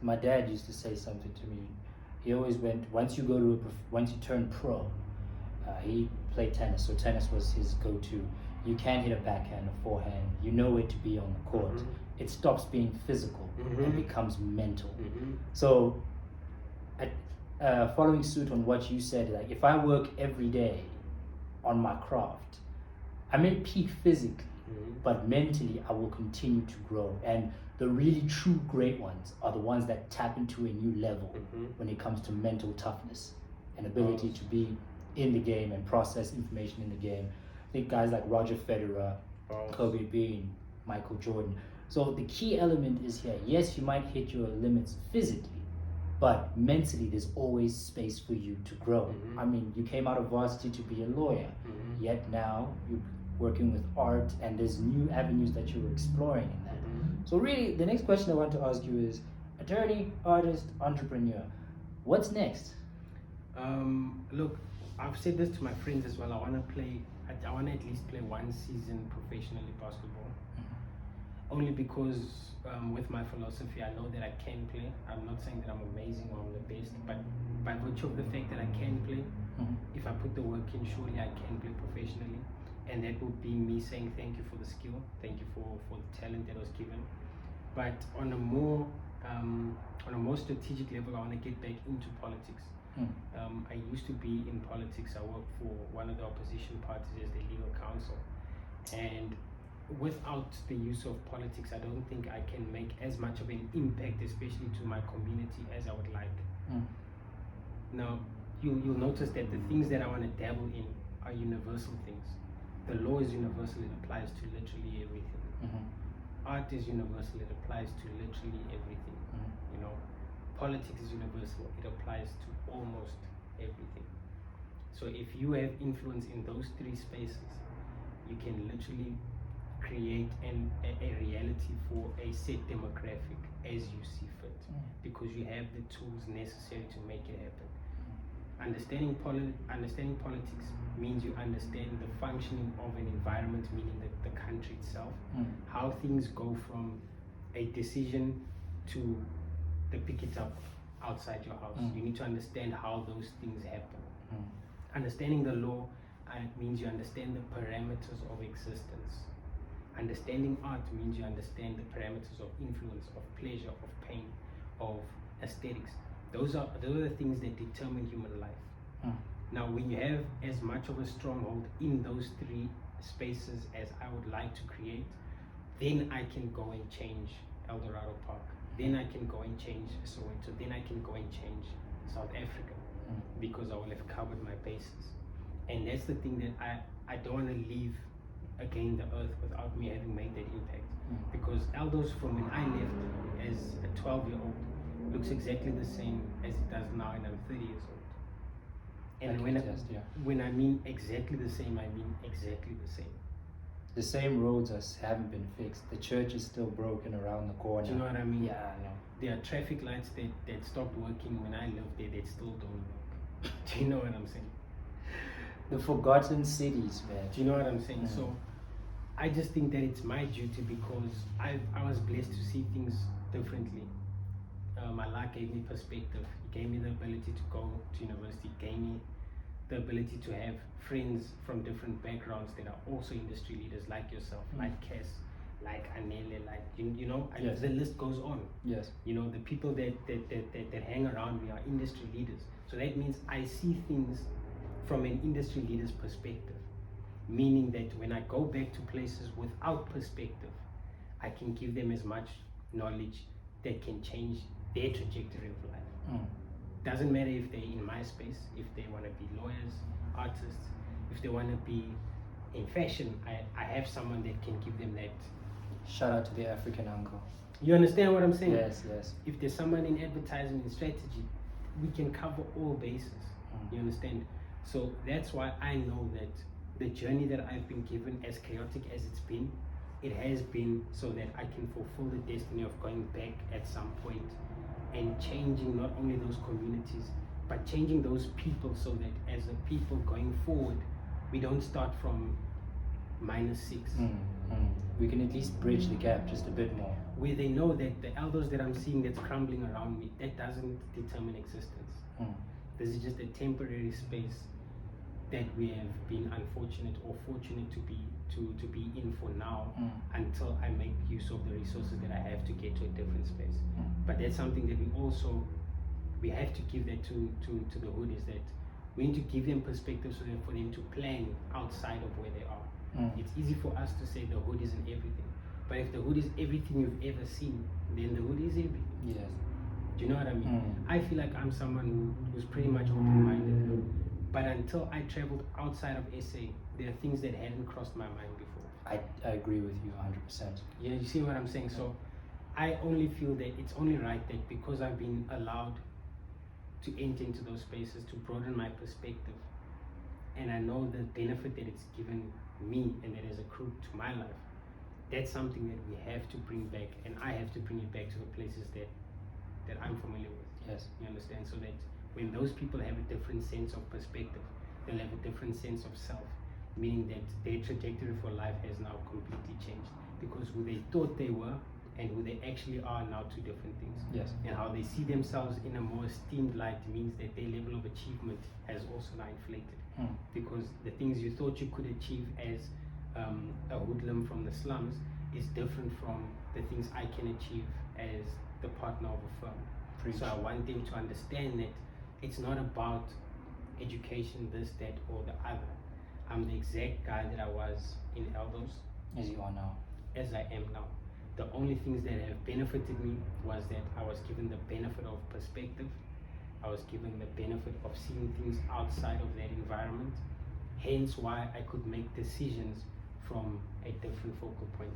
my dad used to say something to me. He always went, once you turn pro, he played tennis, so tennis was his go-to. You can hit a backhand, a forehand. You know where to be on the court. It stops being physical and becomes mental. So, following suit on what you said, like if I work every day on my craft, I may peak physically, but mentally I will continue to grow. And the really true great ones are the ones that tap into a new level when it comes to mental toughness and ability to be in the game and process information in the game. I think guys like Roger Federer, Kobe Bryant, Michael Jordan. So the key element is here, yes, you might hit your limits physically, but mentally there's always space for you to grow. I mean, you came out of varsity to be a lawyer, yet now you're working with art and there's new avenues that you're exploring in that. So really, the next question I want to ask you is, attorney, artist, entrepreneur, what's next? Look, I've said this to my friends as well. I want to at least play one season professionally basketball. Only because with my philosophy, I know that I can play. I'm not saying that I'm amazing or I'm the best, but by virtue of the fact that I can play, if I put the work in, surely I can play professionally. And that would be me saying thank you for the skill, thank you for the talent that was given. But on a more strategic level, I want to get back into politics. I used to be in politics. I worked for one of the opposition parties as the legal counsel, and without the use of politics, I don't think I can make as much of an impact, especially to my community, as I would like. Now, you'll notice that the things that I want to dabble in are universal things. The law is universal, it applies to literally everything. Art is universal, it applies to literally everything. You know, politics is universal, it applies to almost everything. So if you have influence in those three spaces, you can literally create a reality for a set demographic as you see fit, because you have the tools necessary to make it happen. Understanding politics means you understand the functioning of an environment, meaning the country itself, how things go from a decision to the pick it up outside your house. You need to understand how those things happen. Understanding the law means you understand the parameters of existence. Understanding art means you understand the parameters of influence, of pleasure, of pain, of aesthetics. Those are the things that determine human life. Now, when you have as much of a stronghold in those three spaces as I would like to create, then I can go and change El Dorado Park. Then I can go and change Soweto. Then I can go and change South Africa, because I will have covered my bases. And that's the thing that I don't want to leave again the earth without me having made that impact. Because Aldo's, from when I left as a 12-year-old, looks exactly the same as it does now, and I'm 30 years old. And when I mean exactly the same, I mean exactly the same. The same roads haven't been fixed. The church is still broken around the corner. Do you know what I mean? Yeah, I know. There are traffic lights that stopped working when I lived there, that still don't work. Do you know what I'm saying? The forgotten cities, man. Do you know what I'm saying? So I just think that it's my duty, because I was blessed to see things differently. My life gave me perspective. It gave me the ability to go to university. It gave me the ability to have friends from different backgrounds that are also industry leaders, like yourself, like Cass, like Anele, like you know. The list goes on. Yes. You know, the people that hang around me are industry leaders. So that means I see things from an industry leader's perspective, meaning that when I go back to places without perspective, I can give them as much knowledge that can change their trajectory of life. Doesn't matter if they're in my space, if they want to be lawyers, artists, if they want to be in fashion, I have someone that can give them that. Shout out to the African uncle. You understand what I'm saying? Yes, yes. If there's someone in advertising and strategy, we can cover all bases. You understand? So that's why I know that the journey that I've been given, as chaotic as it's been, it has been so that I can fulfill the destiny of going back at some point and changing not only those communities, but changing those people, so that as a people going forward, we don't start from -6. We can at least bridge the gap just a bit more. Where they know that the elders that I'm seeing that's crumbling around me, that doesn't determine existence. This is just a temporary space that we have been unfortunate or fortunate to be in for now, until I make use of the resources that I have to get to a different space. But that's something that we have to give that to the hood, is that we need to give them perspective so that for them to plan outside of where they are. It's easy for us to say the hood isn't everything, but if the hood is everything you've ever seen, then the hood is everything. Yes. Do you know what I mean? I feel like I'm someone who's pretty much open-minded, but until I traveled outside of SA, there are things that hadn't crossed my mind before. I agree with you 100%. Yeah, you see what I'm saying? So I only feel that it's only right that because I've been allowed to enter into those spaces to broaden my perspective, and I know the benefit that it's given me and that has accrued to my life, that's something that we have to bring back, and I have to bring it back to the places that I'm familiar with. Yes. You understand? So that when those people have a different sense of perspective, they'll have a different sense of self, meaning that their trajectory for life has now completely changed, because who they thought they were and who they actually are now two different things. Yes. And how they see themselves in a more esteemed light means that their level of achievement has also now inflated. Because the things you thought you could achieve as a hoodlum from the slums is different from the things I can achieve as the partner of a firm. Preach. So I want them to understand that it's not about education, this, that, or the other. I'm the exact guy that I was in Eldos, As you are now. as I am now. The only things that have benefited me was that I was given the benefit of perspective. I was given the benefit of seeing things outside of that environment. Hence why I could make decisions from a different focal point.